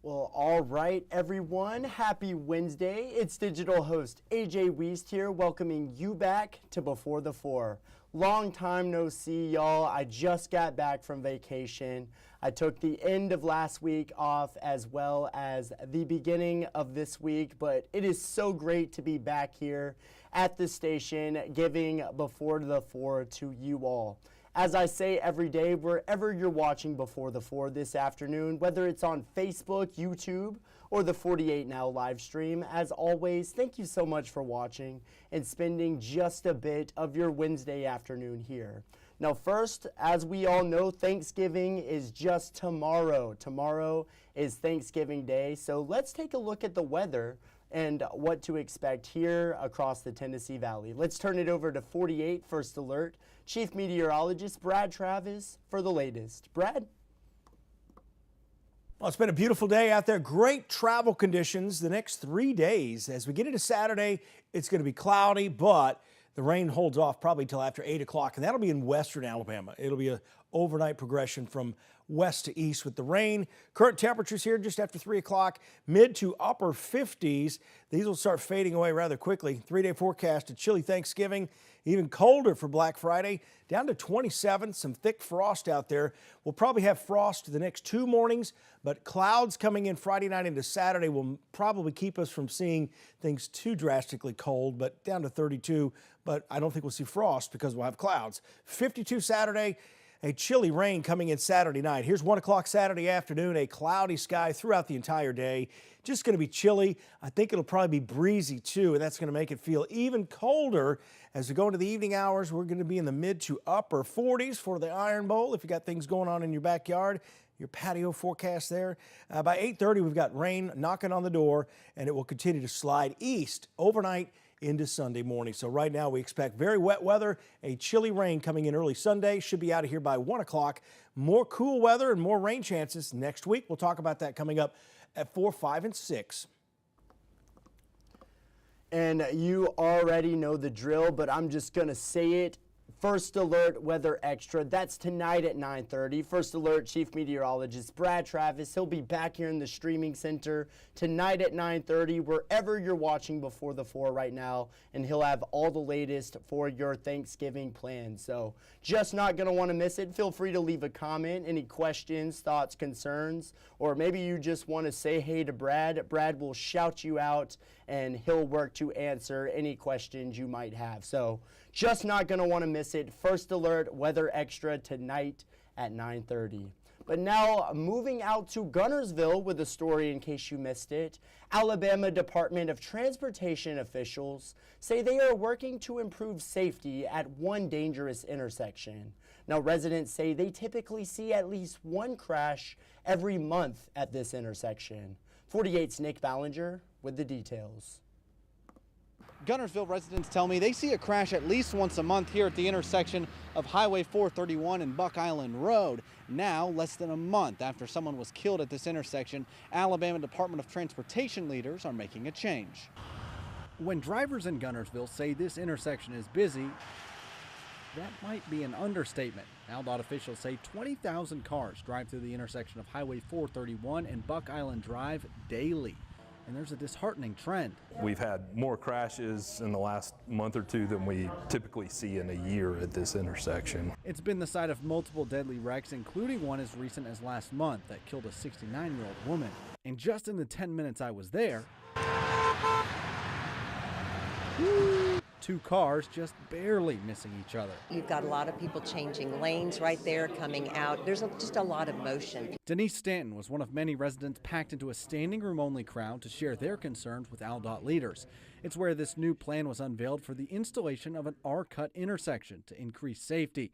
Well, all right, everyone. Happy Wednesday. It's digital host A.J. Wuest here, welcoming you back to Before the Four. Long time no see, y'all. I just got back from vacation. I took the end of last week off as well as the beginning of this week, but it is so great to be back here at the station giving Before the Four to you all. As I say every day, wherever you're watching Before the Four this afternoon, whether it's on Facebook, YouTube, or the 48 Now live stream, as always, thank you so much for watching and spending just a bit of your Wednesday afternoon here. Now first, as we all know, Thanksgiving is just tomorrow. Tomorrow is Thanksgiving Day, so let's take a look at the weather and what to expect here across the Tennessee Valley. Let's turn it over to 48 First Alert Chief Meteorologist Brad Travis for the latest. Brad? Well, it's been a beautiful day out there. Great travel conditions the next 3 days. As we get into Saturday, it's going to be cloudy, but the rain holds off probably till after 8 o'clock, and that'll be in western Alabama. It'll be an overnight progression from west to east with the rain. Current temperatures here just after 3 o'clock, mid to upper 50s. These will start fading away rather quickly. 3-day forecast, a chilly Thanksgiving, even colder for Black Friday, down to 27, some thick frost out there. We'll probably have frost the next 2 mornings, but clouds coming in Friday night into Saturday will probably keep us from seeing things too drastically cold, but down to 32. But I don't think we'll see frost because we'll have clouds. 52 Saturday. A chilly rain coming in Saturday night. Here's 1 o'clock Saturday afternoon, a cloudy sky throughout the entire day. Just going to be chilly. I think it'll probably be breezy too, and that's going to make it feel even colder as we go into the evening hours. We're going to be in the mid to upper 40s for the Iron Bowl if you got things going on in your backyard. Your patio forecast there. By 8:30, we've got rain knocking on the door, and it will continue to slide east overnight into Sunday morning. So right now we expect very wet weather, a chilly rain coming in early Sunday. Should be out of here by 1 o'clock. More cool weather and more rain chances next week. We'll talk about that coming up at 4, 5, and 6. And you already know the drill, but I'm just going to say it. First Alert Weather Extra, that's tonight at 9:30. First Alert Chief Meteorologist Brad Travis, he'll be back here in the streaming center tonight at 9:30, wherever you're watching Before the Four right now, and he'll have all the latest for your Thanksgiving plans. So just not going to want to miss it. Feel free to leave a comment, any questions, thoughts, concerns, or maybe you just want to say hey to Brad. Brad will shout you out, and he'll work to answer any questions you might have. So just not going to want to miss it. First Alert Weather Extra tonight at 9:30. But now moving out to Guntersville with a story in case you missed it. Alabama Department of Transportation officials say they are working to improve safety at one dangerous intersection. Now residents say they typically see at least one crash every month at this intersection. 48's Nick Ballinger with the details. Guntersville residents tell me they see a crash at least once a month here at the intersection of Highway 431 and Buck Island Road. Now, less than a month after someone was killed at this intersection, Alabama Department of Transportation leaders are making a change. When drivers in Guntersville say this intersection is busy, that might be an understatement. AlDOT officials say 20,000 cars drive through the intersection of Highway 431 and Buck Island Drive daily. And there's a disheartening trend. We've had more crashes in the last month or two than we typically see in a year at this intersection. It's been the site of multiple deadly wrecks, including one as recent as last month that killed a 69-year-old woman. And just in the 10 minutes I was there, 2 cars just barely missing each other. You've got a lot of people changing lanes right there, coming out. There's just a lot of motion. Denise Stanton was one of many residents packed into a standing room only crowd to share their concerns with AlDOT leaders. It's where this new plan was unveiled for the installation of an R-cut intersection to increase safety,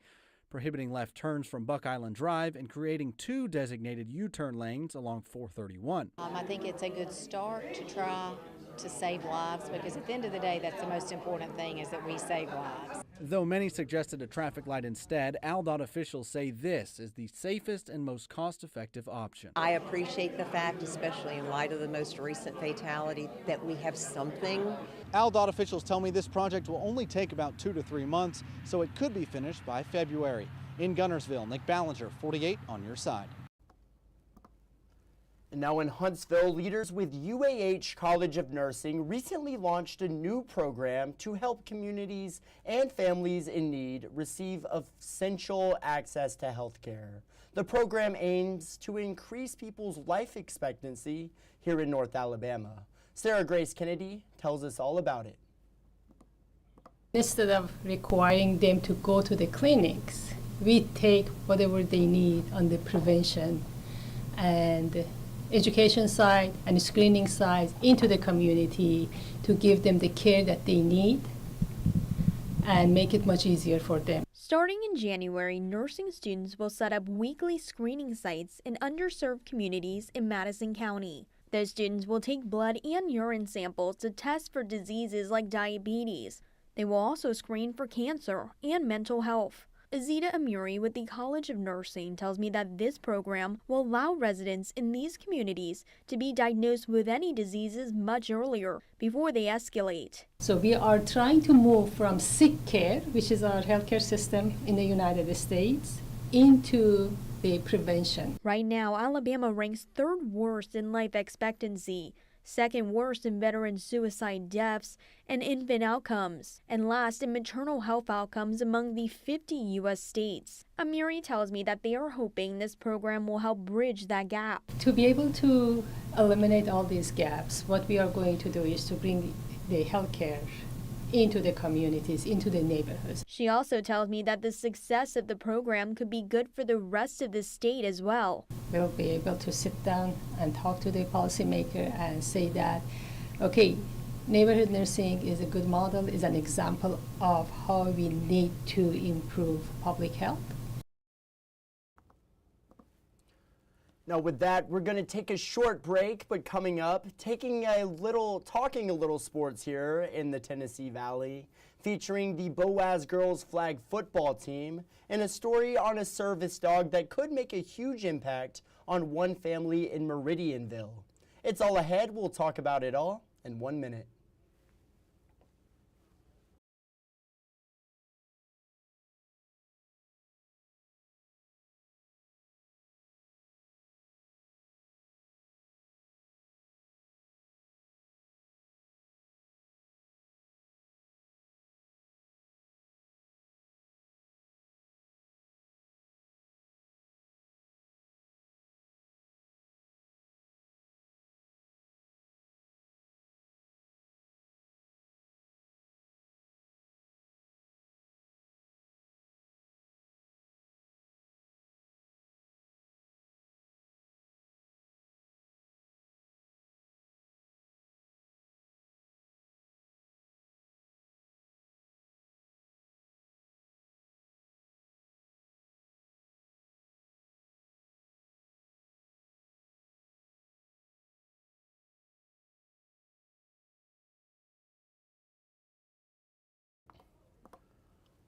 prohibiting left turns from Buck Island Drive and creating 2 designated U-turn lanes along 431. I think it's a good start to try to save lives, because at the end of the day, that's the most important thing, is that we save lives. Though many suggested a traffic light instead, AlDOT officials say this is the safest and most cost-effective option. I appreciate the fact, especially in light of the most recent fatality, that we have something. AlDOT officials tell me this project will only take about 2 to 3 months, so it could be finished by February. In Guntersville, Nick Ballinger, 48 on your side. And now in Huntsville, leaders with UAH College of Nursing recently launched a new program to help communities and families in need receive essential access to health care. The program aims to increase people's life expectancy here in North Alabama. Sarah Grace Kennedy tells us all about it. Instead of requiring them to go to the clinics, we take whatever they need on the prevention and education side and screening side into the community to give them the care that they need and make it much easier for them. Starting in January, nursing students will set up weekly screening sites in underserved communities in Madison County. Those students will take blood and urine samples to test for diseases like diabetes. They will also screen for cancer and mental health. Azita Amuri with the College of Nursing tells me that this program will allow residents in these communities to be diagnosed with any diseases much earlier before they escalate. So we are trying to move from sick care, which is our healthcare system in the United States, into the prevention. Right now, Alabama ranks third worst in life expectancy, second worst in veteran suicide deaths and infant outcomes, and last in maternal health outcomes among the 50 U.S. states. Amiri tells me that they are hoping this program will help bridge that gap. To be able to eliminate all these gaps, what we are going to do is to bring the healthcare into the communities, into the neighborhoods. She also tells me that the success of the program could be good for the rest of the state as well. We'll be able to sit down and talk to the policymaker and say that, okay, neighborhood nursing is a good model, is an example of how we need to improve public health. Now with that, we're going to take a short break, but coming up, talking a little sports here in the Tennessee Valley, featuring the Boaz girls flag football team and a story on a service dog that could make a huge impact on one family in Meridianville. It's all ahead. We'll talk about it all in 1 minute.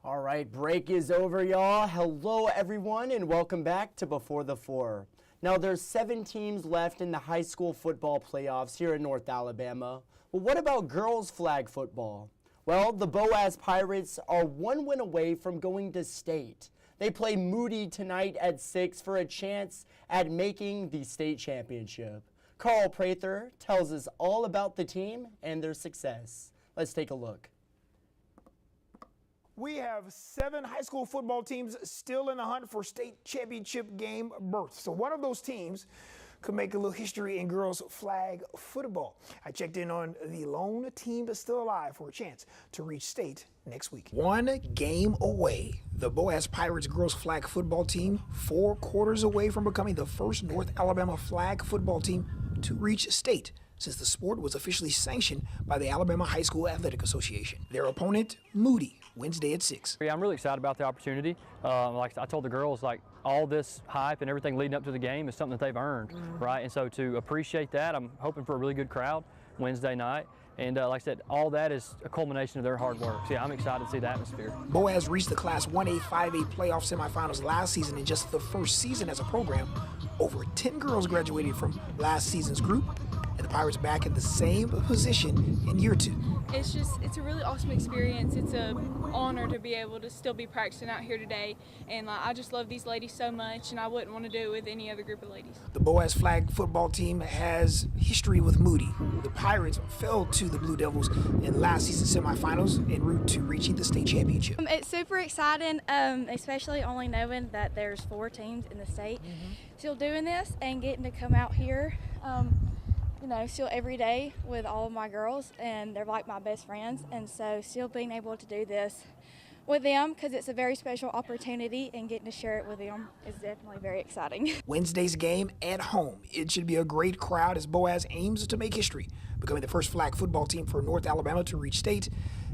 All right, break is over, y'all. Hello, everyone, and welcome back to Before the Four. Now, there's 7 teams left in the high school football playoffs here in North Alabama. Well, what about girls flag football? Well, the Boaz Pirates are 1 win away from going to state. They play Moody tonight at 6 for a chance at making the state championship. Carl Prather tells us all about the team and their success. Let's take a look. We have 7 high school football teams still in the hunt for state championship game berths. So one of those teams could make a little history in girls flag football. I checked in on the lone team that's still alive for a chance to reach state next week. 1 game away. The Boaz Pirates girls flag football team 4 quarters away from becoming the first North Alabama flag football team to reach state since the sport was officially sanctioned by the Alabama High School Athletic Association. Their opponent, Moody, Wednesday at 6. Yeah, I'm really excited about the opportunity. Like I told the girls, like all this hype and everything leading up to the game is something that they've earned, right? And so to appreciate that, I'm hoping for a really good crowd Wednesday night. And like I said, all that is a culmination of their hard work. So yeah, I'm excited to see the atmosphere. Boaz reached the Class 1A 5A playoff semifinals last season in just the first season as a program. Over 10 girls graduated from last season's group, and the Pirates back in the same position in year 2. It's a really awesome experience. It's an honor to be able to still be practicing out here today, and I just love these ladies so much, and I wouldn't want to do it with any other group of ladies. The Boaz flag football team has history with Moody. The Pirates fell to the Blue Devils in last season's semifinals en route to reaching the state championship. It's super exciting, especially only knowing that there's 4 teams in the state still doing this and getting to come out here. Still every day with all of my girls, and they're like my best friends, and so still being able to do this with them, because it's a very special opportunity, and getting to share it with them is definitely very exciting. Wednesday's game at home. It should be a great crowd as Boaz aims to make history, becoming the first flag football team for North Alabama to reach state.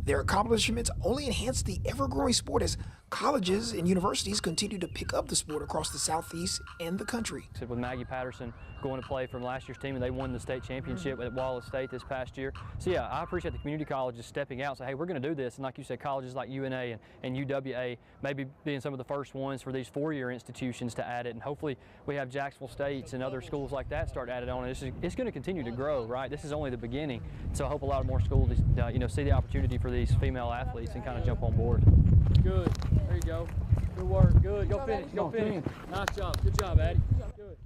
Their accomplishments only enhance the ever-growing sport as colleges and universities continue to pick up the sport across the Southeast and the country. With Maggie Patterson going to play from last year's team, and they won the state championship at Wallace State this past year. So yeah, I appreciate the community colleges stepping out and say, hey, we're going to do this. And like you said, colleges like UNA and UWA maybe being some of the first ones for these 4-year institutions to add it. And hopefully we have Jacksonville States and other schools like that start to add it on. And it's going to continue to grow, right? This is only the beginning. So I hope a lot of more schools see the opportunity for these female athletes and kind of jump on board. Good. There you go. Good work. Good. Go finish. Go finish. Nice job. Good job, Addie. Good.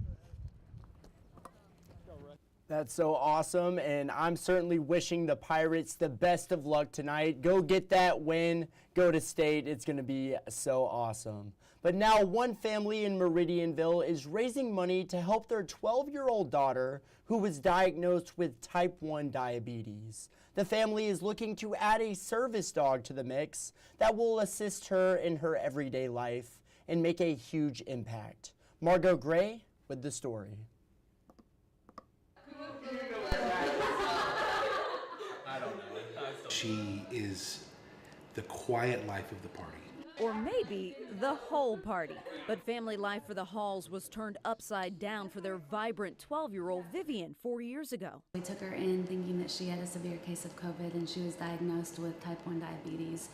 That's so awesome, and I'm certainly wishing the Pirates the best of luck tonight. Go get that win. Go to state. It's going to be so awesome. But now one family in Meridianville is raising money to help their 12-year-old daughter who was diagnosed with type 1 diabetes. The family is looking to add a service dog to the mix that will assist her in her everyday life and make a huge impact. Margot Gray with the story. She is the quiet life of the party. Or maybe the whole party. But family life for the Halls was turned upside down for their vibrant 12-year-old Vivian 4 years ago. We took her in thinking that she had a severe case of COVID, and she was diagnosed with type 1 diabetes.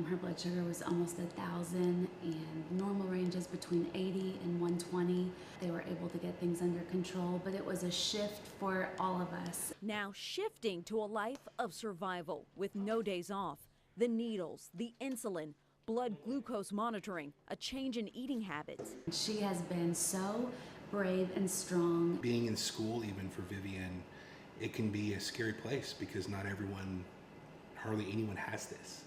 Her blood sugar was almost 1,000, and normal ranges between 80 and 120. They were able to get things under control, but it was a shift for all of us. Now shifting to a life of survival with no days off. The needles, the insulin, blood glucose monitoring, a change in eating habits. She has been so brave and strong. Being in school, even for Vivian, it can be a scary place because not everyone, hardly anyone has this.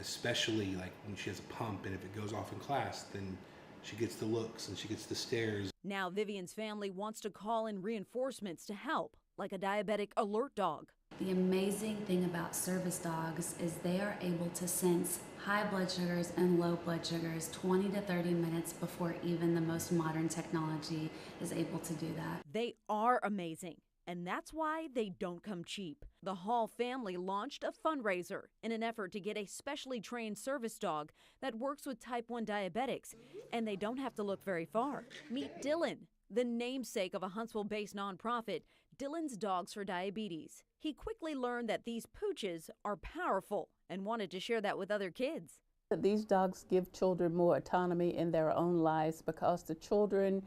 Especially like when she has a pump, and if it goes off in class, then she gets the looks and she gets the stares. Now Vivian's family wants to call in reinforcements to help, like a diabetic alert dog. The amazing thing about service dogs is they are able to sense high blood sugars and low blood sugars 20 to 30 minutes before even the most modern technology is able to do that. They are amazing, and that's why they don't come cheap. The Hall family launched a fundraiser in an effort to get a specially trained service dog that works with type 1 diabetics, and they don't have to look very far. Meet Dylan, the namesake of a Huntsville-based nonprofit, Dylan's Dogs for Diabetes. He quickly learned that these pooches are powerful and wanted to share that with other kids. These dogs give children more autonomy in their own lives because the children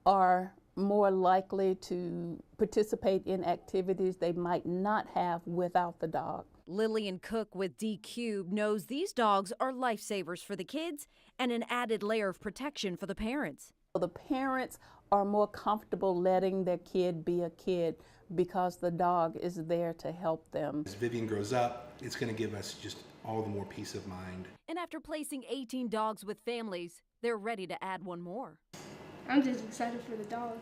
are more likely to participate in activities they might not have without the dog. Lillian Cook with D-Cube knows these dogs are lifesavers for the kids and an added layer of protection for the parents. The parents are more comfortable letting their kid be a kid because the dog is there to help them. As Vivian grows up, it's going to give us just all the more peace of mind. And after placing 18 dogs with families, they're ready to add one more. I'm just excited for the dog.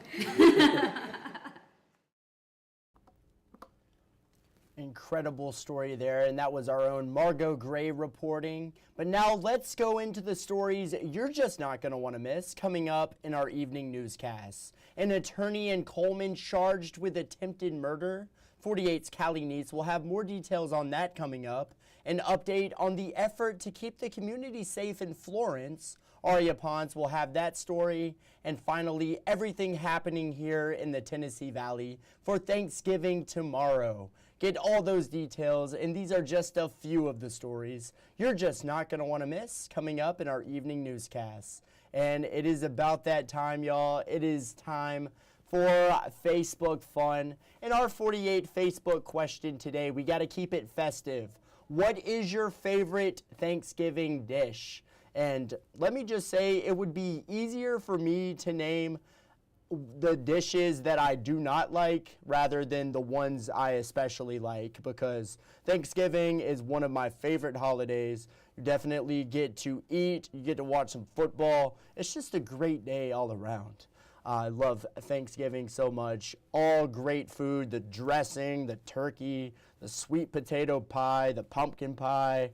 Incredible story there, and that was our own Margot Gray reporting. But now let's go into the stories you're just not going to want to miss coming up in our evening newscasts. An attorney in Coleman charged with attempted murder. 48's Callie Neitz will have more details on that coming up. An update on the effort to keep the community safe in Florence. Aria Ponce will have that story. And finally, everything happening here in the Tennessee Valley for Thanksgiving tomorrow. Get all those details, and these are just a few of the stories you're just not going to want to miss coming up in our evening newscasts. And it is about that time, y'all. It is time for Facebook fun. In our 48 Facebook question today, we got to keep it festive. What is your favorite Thanksgiving dish? And let me just say, it would be easier for me to name the dishes that I do not like rather than the ones I especially like, because Thanksgiving is one of my favorite holidays. You definitely get to eat, you get to watch some football. It's just a great day all around. I love Thanksgiving so much. All great food, the dressing, the turkey, the sweet potato pie, the pumpkin pie.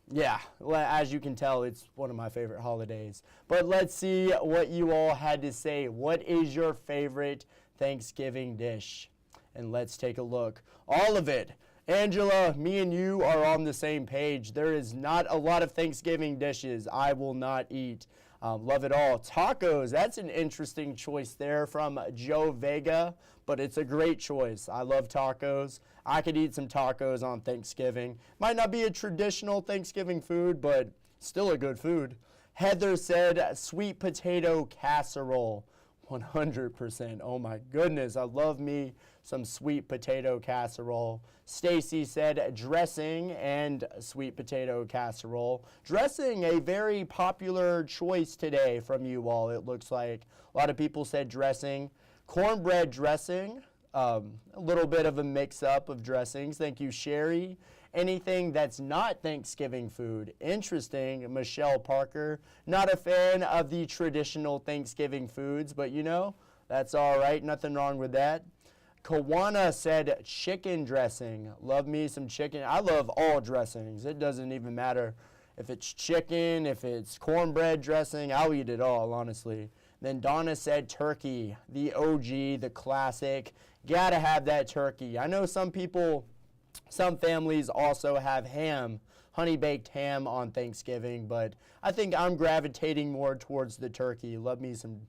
Yeah, as you can tell, it's one of my favorite holidays. But let's see what you all had to say. What is your favorite Thanksgiving dish? And let's take a look. All of it. Angela, me and you are on the same page. There is not a lot of Thanksgiving dishes I will not eat. Love it all. Tacos, that's an interesting choice there from Joe Vega, but it's a great choice. I love tacos. I could eat some tacos on Thanksgiving. Might not be a traditional Thanksgiving food, but still a good food. Heather said sweet potato casserole. 100%. Oh my goodness, I love me some sweet potato casserole. Stacy said dressing and sweet potato casserole. Dressing, a very popular choice today from you all, it looks like. A lot of people said dressing. Cornbread dressing, a little bit of a mix-up of dressings. Thank you, Sherry. Anything that's not Thanksgiving food. Interesting, Michelle Parker. Not a fan of the traditional Thanksgiving foods, but you know, that's all right. Nothing wrong with that. Kawana said chicken dressing. Love me some chicken. I love all dressings. It doesn't even matter if it's chicken, if it's cornbread dressing. I'll eat it all, honestly. Then Donna said turkey, the OG, the classic. Gotta have that turkey. I know some people, some families also have ham, honey-baked ham on Thanksgiving, but I think I'm gravitating more towards the turkey. Love me some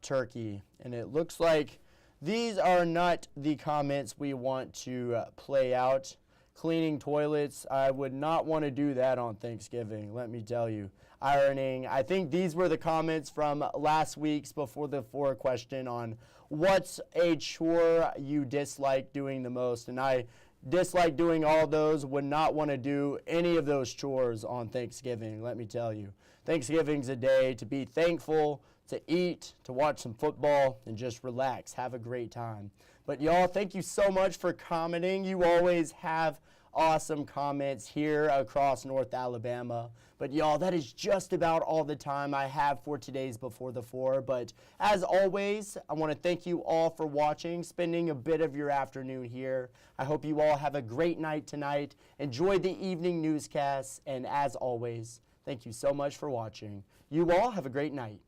turkey. And it looks like these are not the comments we want to play out. Cleaning toilets, I would not want to do that on Thanksgiving, let me tell you. Ironing, I think these were the comments from last week's Before the Four question on what's a chore you dislike doing the most. And I dislike doing all those, would not want to do any of those chores on Thanksgiving, let me tell you. Thanksgiving's a day to be thankful, to eat, to watch some football, and just relax. Have a great time. But y'all, thank you so much for commenting. You always have awesome comments here across North Alabama. But y'all, that is just about all the time I have for today's Before the Four. But as always, I want to thank you all for watching, spending a bit of your afternoon here. I hope you all have a great night tonight. Enjoy the evening newscasts. And as always, thank you so much for watching. You all have a great night.